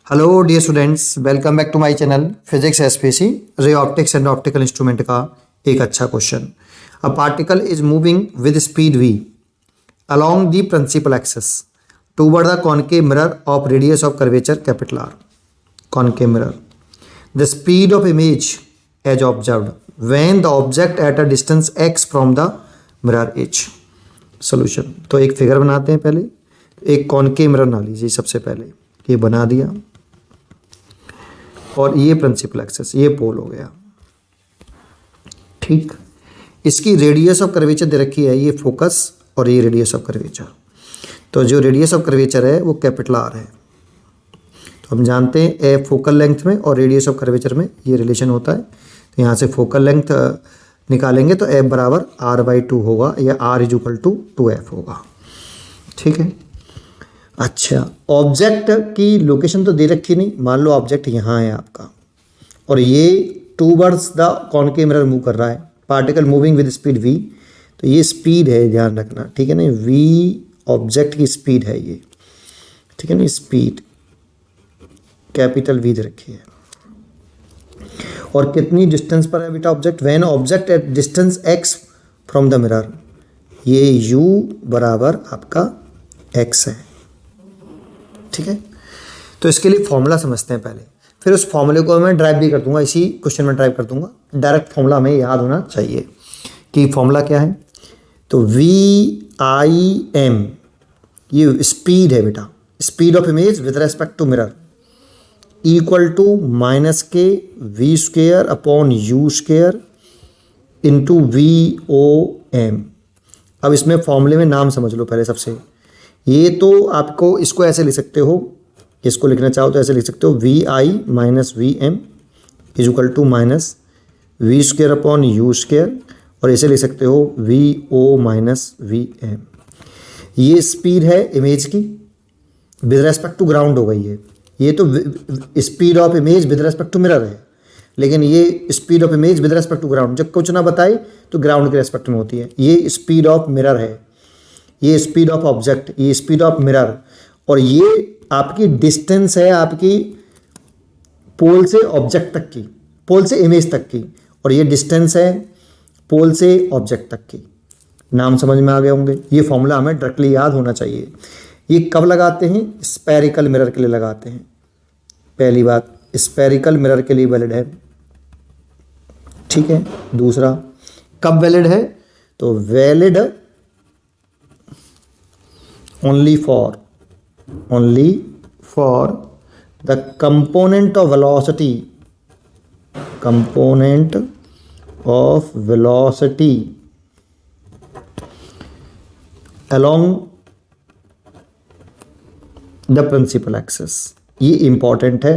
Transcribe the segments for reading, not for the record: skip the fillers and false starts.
Hello dear students, welcome back to my channel physics SPC ray optics and optical instrument का एक अच्छा question. A particle is moving with speed v along the principal axis toward the concave mirror of radius of curvature capital R. Concave mirror. The speed of image as observed when the object at a distance x from the mirror h. Solution. तो एक figure बनाते हैं। पहले एक concave mirror बना लीजिए। सबसे पहले ये बना दिया और ये प्रिंसिपल एक्सिस, ये पोल हो गया। ठीक, इसकी रेडियस ऑफ कर्वेचर दे रखी है, ये फोकस और ये रेडियस ऑफ कर्वेचर। तो जो रेडियस ऑफ कर्वेचर है वो कैपिटल आर है। तो हम जानते हैं ए फोकल लेंथ में और रेडियस ऑफ कर्वेचर में ये रिलेशन होता है। तो यहाँ से फोकल लेंथ निकालेंगे तो एफ बराबर r/2 होगा या r=2f होगा। ठीक है। अच्छा, ऑब्जेक्ट की लोकेशन तो दे रखी नहीं। मान लो ऑब्जेक्ट यहाँ है आपका और ये towards the concave mirror move कर रहा है। Particle moving with speed v, तो ये स्पीड है, ध्यान रखना। ठीक है ना, v ऑब्जेक्ट की स्पीड है ये। ठीक है ना, स्पीड कैपिटल v दे रखी है। और कितनी डिस्टेंस पर है बेटा object? When object at distance x from the mirror, ये u बराबर आपका x है। ठीक है। तो इसके लिए फॉर्मूला समझते हैं पहले, फिर उस फॉर्मूले को मैं ड्राइव भी कर दूंगा, इसी क्वेश्चन में ड्राइव कर दूंगा। डायरेक्ट फॉर्मूला हमें याद होना चाहिए कि फॉर्मूला क्या है। तो VIM ये स्पीड है बेटा, speed of image with respect to mirror equal to -k v² upon u² into VOM। अब इसमें फॉर्मूले में नाम समझ लो पहले सबसे। ये तो आपको इसको ऐसे लिख सकते हो, इसको लिखना चाहो तो ऐसे लिख सकते हो VI minus VM is equal to -v² upon u², और ऐसे लिख सकते हो VO माइनस VM। ये स्पीड है इमेज की विद रेस्पेक्ट टू ग्राउंड हो गई है। ये तो speed of image with respect to mirror है, लेकिन ये speed of image with respect to ground जब कुछ ना बताए तो ग्राउंड के रेस्पेक्ट में होती है। ये स्पीड ऑफ मिरर है, ये स्पीड ऑफ ऑब्जेक्ट, ये स्पीड ऑफ मिरर, और ये आपकी डिस्टेंस है आपकी पोल से ऑब्जेक्ट तक की, पोल से इमेज तक की, और ये डिस्टेंस है पोल से ऑब्जेक्ट तक की। नाम समझ में आ गए होंगे। ये फॉर्मूला हमें डायरेक्टली याद होना चाहिए। ये कब लगाते हैं? स्फेरिकल मिरर के लिए लगाते हैं। पहली बात, स्फेरिकल मिरर के लिए वैलिड है। ठीक है। दूसरा, कब वैलिड है? तो valid only for the component of velocity along the principal axis। ये इंपॉर्टेंट है।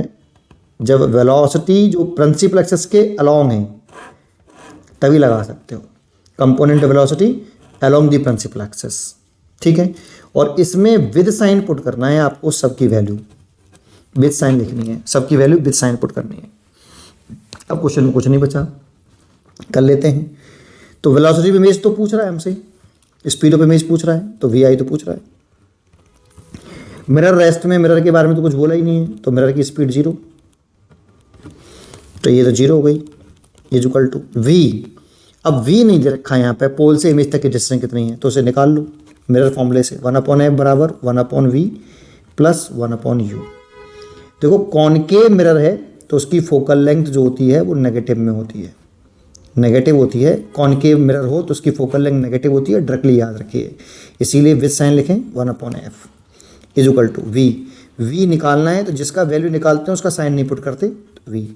जब वेलोसिटी जो प्रिंसिपल एक्सिस के अलोंग है तभी लगा सकते हो। Component velocity along the principal axis। ठीक है। और इसमें विद साइन पुट करना है आपको, सबकी वैल्यू विद साइन लिखनी है, सबकी वैल्यू विद साइन पुट करनी है। अब क्वेश्चन में कुछ नहीं बचा, कर लेते हैं। तो वेलोसिटी ऑफ इमेज तो पूछ रहा है हमसे, स्पीड ऑफ इमेज पूछ रहा है, तो VI तो पूछ रहा है। मिरर रेस्ट में मिरर के बारे में तो कुछ बोला ही नहीं है, तो मिरर की स्पीड 0, तो ये तो 0 हो गई, इज इक्वल टू V। अब V नहीं दे रखा है यहाँ पे, पोल से इमेज तक की डिस्टेंस कितनी है, तो उसे निकाल लो मिरर फॉर्मूले से। 1/f बराबर 1/v प्लस 1/u। देखो कॉनकेव मिरर है तो उसकी फोकल लेंथ जो होती है वो नेगेटिव में होती है, नेगेटिव होती है। कॉनकेव मिरर हो तो उसकी फोकल लेंथ नेगेटिव होती है, डायरेक्टली याद रखिए। इसीलिए विद साइन लिखें 1/f is equal to v निकालना है तो जिसका वैल्यू निकालते हैं उसका साइन नहीं पुट करते, v,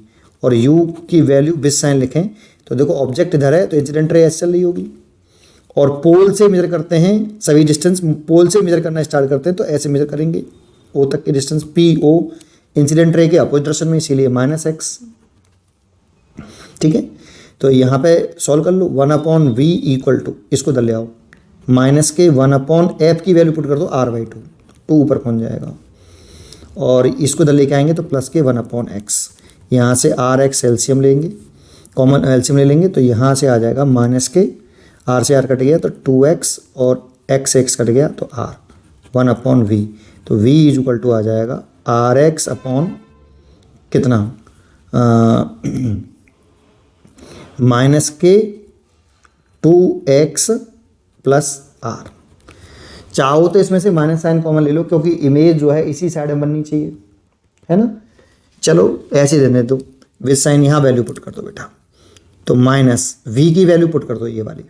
और u की वैल्यू विद साइन लिखें। तो देखो ऑब्जेक्ट इधर है तो इंसिडेंट रे ऐसे चल रही होगी, और पोल से मेजर करते हैं सभी डिस्टेंस, पोल से मेजर करना स्टार्ट करते हैं तो ऐसे मेजर करेंगे ओ तक की डिस्टेंस PO, इंसिडेंट रे के अपोजिट डायरेक्शन में, इसीलिए -x। ठीक है। तो यहाँ पे सॉल्व कर लो। 1/v इक्वल टू, इसको दल ले आओ, -k 1/f की वैल्यू पुट कर दो r/2, 2 ऊपर पहुँच जाएगा, और इसको दल लेके आएंगे तो +k 1/x। यहाँ से rx एलसीएम लेंगे, कॉमन एलसीएम ले लेंगे, तो यहाँ से आ जाएगा -k, r से r कट गया तो 2x, और x कट गया तो r, 1/v। तो v इज इक्वल टू आ जाएगा RX अपॉन कितना माइनस के 2x प्लस आर। चाहो तो इसमें से माइनस साइन कॉमन ले लो, क्योंकि इमेज जो है इसी साइड में बननी चाहिए, है ना। चलो ऐसे देने दो, विद साइन यहाँ वैल्यू पुट कर दो बेटा, तो माइनस v की वैल्यू पुट कर दो ये वाली,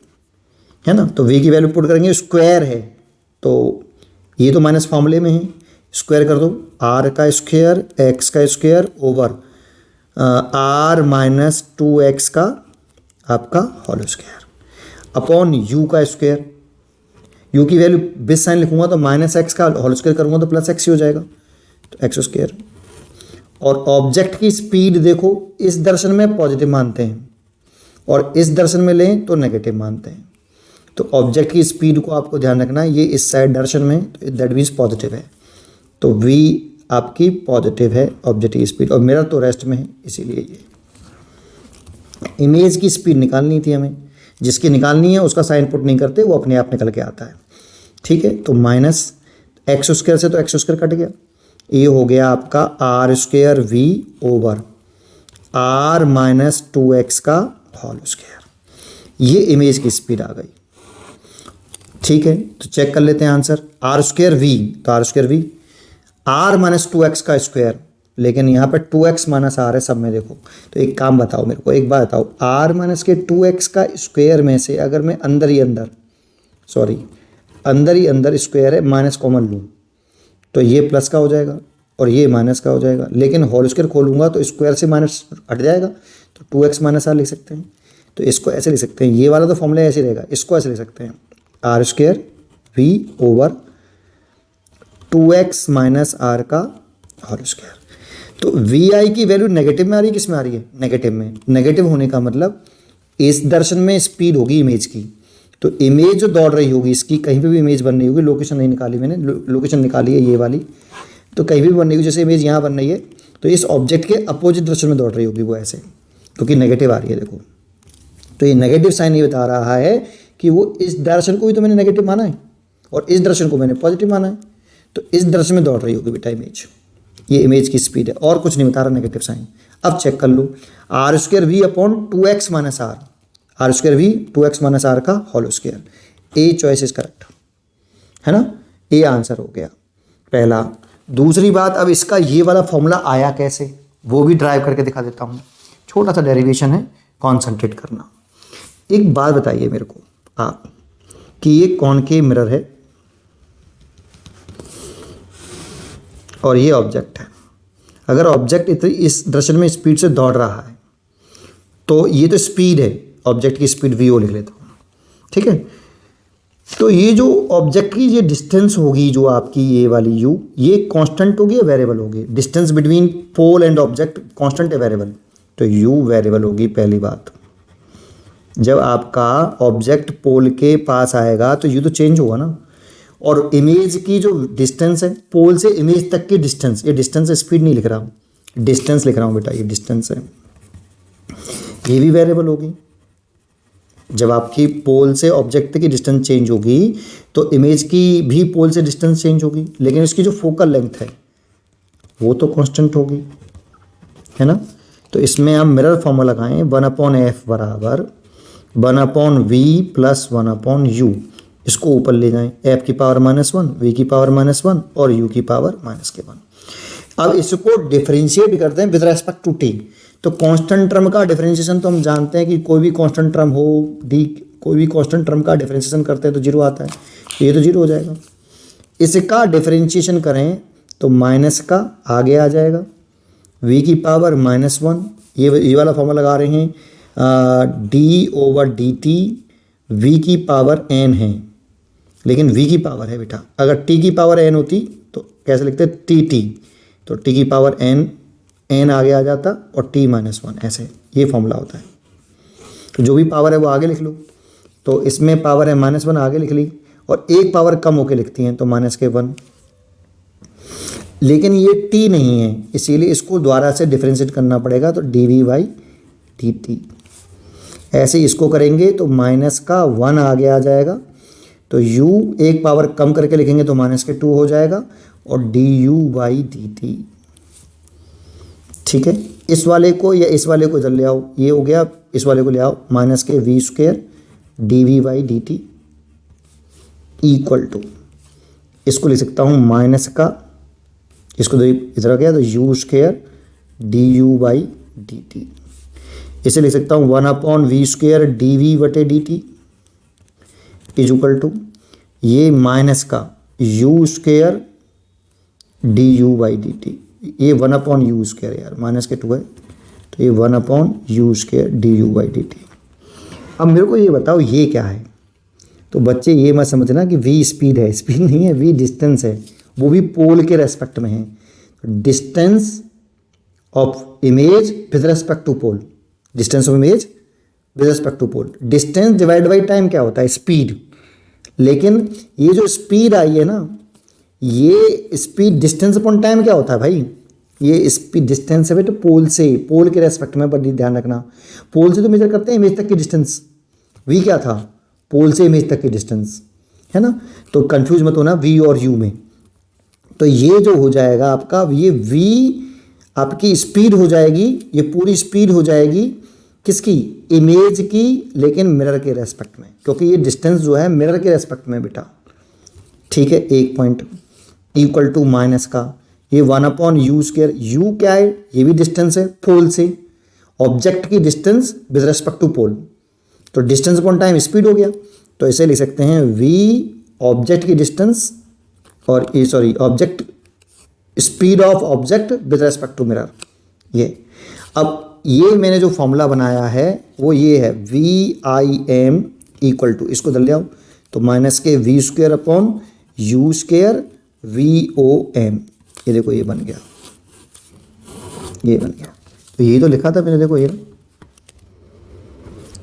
है ना। तो v की वैल्यू पुट करेंगे, स्क्वायर है तो ये तो माइनस फॉर्मूले में है, स्क्वायर कर दो, r का स्क्वायर x का square over r minus 2x का आपका होल स्क्वायर अपॉन u का स्क्वायर। u की वैल्यू विद साइन लिखूंगा तो माइनस एक्स का होल स्क्वायर करूंगा तो प्लस एक्स ही हो जाएगा, तो एक्स स्क्वायर। और ऑब्जेक्ट की स्पीड देखो, इस दर्शन में पॉजिटिव मानते हैं और इस दर्शन में लें तो नेगेटिव मानते हैं। तो ऑब्जेक्ट की स्पीड को आपको ध्यान रखना है, ये इस साइड दर्शन में, तो दैट मीन्स पॉजिटिव है, तो v आपकी पॉजिटिव है ऑब्जेक्ट की स्पीड, और मेरा तो रेस्ट में है, इसीलिए ये इमेज की स्पीड निकालनी थी हमें, जिसकी निकालनी है उसका साइन पुट नहीं करते, वो अपने आप निकल के आता है, ठीक है। तो माइनस एक्स स्क्वायर से तो एक्स स्क्वायर कट गया, ये हो गया आपका R square V over R minus 2x का होल स्क्वायर, ये इमेज की स्पीड आ गई, ठीक है। तो चेक कर लेते हैं आंसर, आर स्क्वायर वी, तो R square V R minus 2x का स्क्वायर, लेकिन यहाँ पर 2x माइनस आर है सब में, देखो। तो एक काम बताओ मेरे को, एक बात बताओ, आर माइनस के 2x का स्क्वायर में से अगर मैं अंदर ही अंदर स्क्वायर है माइनस कॉमन लूँ तो ये प्लस का हो जाएगा और ये माइनस का हो जाएगा, लेकिन होल स्क्वायर खोलूँगा तो स्क्वायर से माइनस हट जाएगा, तो 2x माइनस आर लिख सकते हैं। तो इसको ऐसे लिख सकते हैं, ये वाला तो फॉर्मूला ऐसे रहेगा, इसको ऐसे लिख सकते हैं, R square V over 2x minus R का होल स्क्वायर। तो वी आई की वैल्यू नेगेटिव में आ रही है, किस में आ रही है, नेगेटिव में। नेगेटिव होने का मतलब इस दर्शन में स्पीड होगी इमेज की, तो इमेज जो दौड़ रही होगी इसकी, कहीं पे भी इमेज बन रही होगी, लोकेशन नहीं निकाली मैंने, लोकेशन निकाली है ये वाली, तो कहीं भी बन रही होगी, जैसे इमेज यहाँ बन रही है तो इस ऑब्जेक्ट के अपोजिट दर्शन में दौड़ रही होगी वो ऐसे, क्योंकि नेगेटिव आ रही है, देखो। तो ये नेगेटिव साइन ये बता रहा है कि वो इस दर्शन को भी तो मैंने नेगेटिव माना है और इस दर्शन को मैंने पॉजिटिव माना है, तो इस दर्शन में दौड़ रही होगी बेटा इमेज, ये इमेज की स्पीड है, और कुछ नहीं बता रहा नेगेटिव साइन। अब चेक कर लो, R square V upon 2x minus R, R square V 2x minus R का whole square, A choice is correct, है ना, ए आंसर हो गया पहला। दूसरी बात, अब इसका ये वाला फॉर्मूला आया कैसे, वो भी ड्राइव करके दिखा देता हूँ, छोटा सा डेरिवेशन है, कॉन्सेंट्रेट करना। एक बात बताइए मेरे को आप कि ये कॉनकेव मिरर है और ये ऑब्जेक्ट है, अगर ऑब्जेक्ट इस दर्शन में स्पीड से दौड़ रहा है तो ये तो स्पीड है, ऑब्जेक्ट की स्पीड वी ओ लिख लेता हूँ, ठीक है। तो ये जो ऑब्जेक्ट की ये डिस्टेंस होगी जो आपकी ये वाली यू, ये कांस्टेंट होगी या वेरिएबल होगी, distance between pole and object constant है वेरिएबल, तो यू वेरिएबल होगी पहली बात। जब आपका ऑब्जेक्ट पोल के पास आएगा तो यू तो चेंज होगा ना, और इमेज की जो डिस्टेंस है पोल से इमेज तक की डिस्टेंस, ये डिस्टेंस स्पीड नहीं लिख रहा हूँ, डिस्टेंस लिख रहा हूँ बेटा, ये डिस्टेंस है, ये भी वेरिएबल होगी। जब आपकी पोल से ऑब्जेक्ट तक की डिस्टेंस चेंज होगी तो इमेज की भी पोल से डिस्टेंस चेंज होगी, लेकिन इसकी जो फोकल लेंथ है वो तो कांस्टेंट होगी, है ना। तो इसमें हम मिरर फॉर्मूला लगाएं, 1/f बराबर 1/v प्लस 1/u, इसको ऊपर ले जाएं, f की पावर -1, v की पावर -1 और u की पावर -1। अब इसको डिफरेंशिएट करते हैं विद रेस्पेक्ट टू t। तो कांस्टेंट टर्म का डिफरेंशिएशन तो हम जानते हैं कि कोई भी कांस्टेंट टर्म हो डी, कोई भी कांस्टेंट टर्म का डिफरेंशिएशन करते हैं तो जीरो आता है, ये तो जीरो हो जाएगा। इसका डिफरेंशिएशन करें तो माइनस का आगे आ जाएगा, v की पावर -1, ये वाला फॉर्मूला लगा रहे हैं, d/dt, v की पावर n है, लेकिन v की पावर है बेटा, अगर t की पावर n होती तो कैसे लिखते tt, तो t की पावर n आगे आ जाता और t -1, ऐसे ये फॉर्मूला होता है। तो जो भी पावर है वो आगे लिख लो, तो इसमें पावर है -1 आगे लिख ली, और एक पावर कम होके लिखती हैं तो -1, लेकिन ये t नहीं है इसीलिए इसको दोबारा से डिफरेंशिएट करना पड़ेगा, तो dv/dt। ऐसे इसको करेंगे तो -1 आगे आ जाएगा, तो u एक पावर कम करके लिखेंगे तो -2 हो जाएगा, और du/dt ठीक है, इस वाले को या इस वाले को इधर ले आओ, ये हो गया, इस वाले को ले आओ, minus K V square D V by D T equal to, इसको लिख सकता हूँ माइनस का, इसको इधर आ गया तो U square D U by D T, इसे लिख सकता हूँ 1/v स्क्वायर डी वी बटे D T is equal to ये माइनस का U square D U by D T, ये 1/u स्क्वायर यार, माइनस के 2 है तो ये 1/u square D U by D T. अब मेरे को ये बताओ ये क्या है, तो बच्चे ये मत समझना कि v स्पीड है, स्पीड नहीं है, v डिस्टेंस है, वो भी पोल के रेस्पेक्ट में है। Distance of image with respect to pole, distance of image with respect to pole, distance divide by time क्या होता है, स्पीड। लेकिन ये जो स्पीड आई है ना, ये स्पीड डिस्टेंस अपॉन टाइम क्या होता है भाई, ये स्पीड डिस्टेंस है तो पोल से, पोल के रेस्पेक्ट में, बड़ी ध्यान रखना, पोल से तो मेजर करते हैं इमेज तक की डिस्टेंस, v क्या था, पोल से इमेज तक की डिस्टेंस है ना, तो कंफ्यूज मत होना v और u में। तो ये जो हो जाएगा आपका, ये v आपकी स्पीड हो जाएगी, ये पूरी स्पीड हो जाएगी किसकी, इमेज की, लेकिन मिरर के रेस्पेक्ट में, क्योंकि ये डिस्टेंस जो है मिरर के रेस्पेक्ट में बेटा। ठीक है, एक पॉइंट इक्वल टू माइनस का ये 1/u स्क्वायर, u क्या है, ये भी डिस्टेंस है पोल से, ऑब्जेक्ट की डिस्टेंस विद रेस्पेक्ट टू पोल, तो डिस्टेंस अपॉन टाइम स्पीड हो गया, तो इसे लिख सकते हैं v ऑब्जेक्ट की डिस्टेंस और ये sorry object speed of object with respect to mirror. ये अब ये मैंने जो फॉर्मूला बनाया है वो ये है VIM इक्वल टू, इसको दल ले आओ तो माइनस के v square upon u square VOM, ये देखो ये बन गया, ये बन गया, तो यही तो लिखा था मैंने, देखो ये।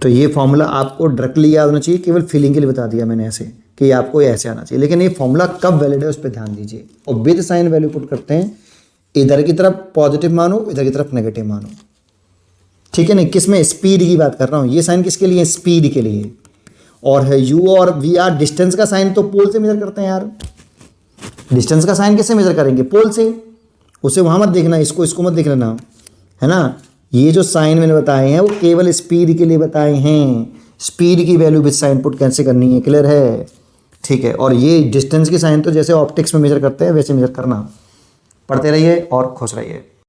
तो ये फॉर्मूला आपको डायरेक्टली याद होना चाहिए, केवल फीलिंग के लिए बता दिया मैंने ऐसे कि आपको ऐसे आना चाहिए, लेकिन ये फॉर्मूला कब वैलिड है उस पर ध्यान दीजिए। और विद साइन वैल्यू पुट करते हैं, इधर की तरफ पॉजिटिव मानो, इधर की तरफ नेगेटिव मानो, ठीक है नहीं, किस में, स्पीड की बात कर रहा हूँ, ये साइन किसके लिए, स्पीड के लिए, और है u और v आर डिस्टेंस का साइन तो पोल से मेजर करते हैं यार, डिस्टेंस का साइन किससे मेजर करेंगे, पोल से, उसे वहाँ मत देखना, इसको इसको मत देख लेना, है ना। ये जो साइन मैंने बताए हैं वो केवल स्पीड के लिए बताए हैं, स्पीड की वैल्यू विद साइन पुट कैसे करनी है, क्लियर है, ठीक है। और ये डिस्टेंस की साइन तो जैसे ऑप्टिक्स में मेजर करते हैं वैसे मेजर करना। पढ़ते रहिए और खुश रहिए।